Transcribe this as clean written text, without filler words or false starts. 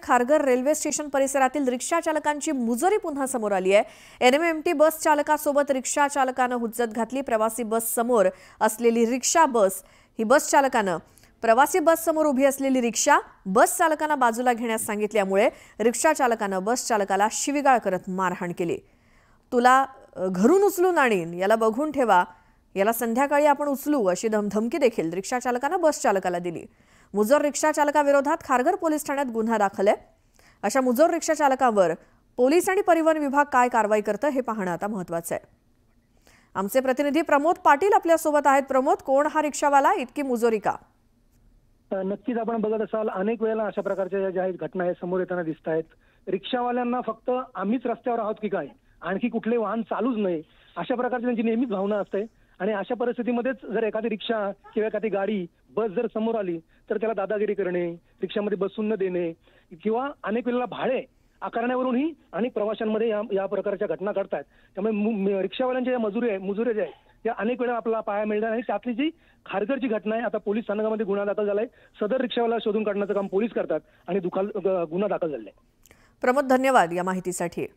Kharghar railway station परिसरातील रिक्षा चालकांची मुजोरी पुन्हा समोर आली आहे। NMMT बस चालकासोबत रिक्षा चालकाने हुज्जत घातली। प्रवासी बस समोर असलेली रिक्षा बस ही बस चालकाने प्रवासी बस समोर उभी असलेली रिक्षा बस चालकांना बाजूला घेण्यास सांगितल्यामुळे रिक्षा चालकाने बस चालकाला शिवीगाळ करत मारहाण केली। तुला घरून उचलून आणीन, याला बघून ठेवा, याला संध्याकाळी आपण उचलू अशी धमकी देखील रिक्षा चालकाने बस चालकाला दिली। मुजोर रिक्षा चालकाविरोधात खारघर पोलीस ठाण्यात गुन्हा दाखल आहे। अशा मुजोर रिक्षा चालकावर पोलीस आणि परिवहन विभाग काय कारवाई करतं हे पाहणं आता महत्त्वाचं आहे। आमचे प्रतिनिधी प्रमोद पाटील आपल्या सोबत आहेत। प्रमोद, कोण हा रिक्षावाला, इतकी मुजोरी का? नक्कीच आपण बघत असाल अनेक वेळेला अशा प्रकारच्या ज्या घटना आहेत समोर येताना दिसत आहेत। रिक्षावाल्यांना फक्त आम्हीच रस्त्यावर आहोत की काय, आणखी कुठले वाहन चालूच नाही, अशा प्रकारची त्यांची नेहमीच भावना असते। आणि अशा परिस्थितीमध्येच जर एखादी रिक्षा किंवा एखादी गाडी बस जर समोर आली तर त्याला दादागिरी करणे, रिक्षामध्ये बसून न देणे किंवा अनेक वेळेला भाडे आकारण्यावरूनही अनेक प्रवाशांमध्ये या प्रकारच्या घटना घडतात। त्यामुळे रिक्षावाल्यांच्या मुजुऱ्या ज्या आहेत त्या अनेक वेळा आपल्याला पाहायला मिळणार आणि त्यातली जी खारघरची घटना आहे, आता पोलीस स्थानकामध्ये गुन्हा दाखल झालाय। सदर रिक्षावाला शोधून काढण्याचं काम पोलीस करतात आणि गुन्हा दाखल झालाय। प्रमोद, धन्यवाद या माहितीसाठी।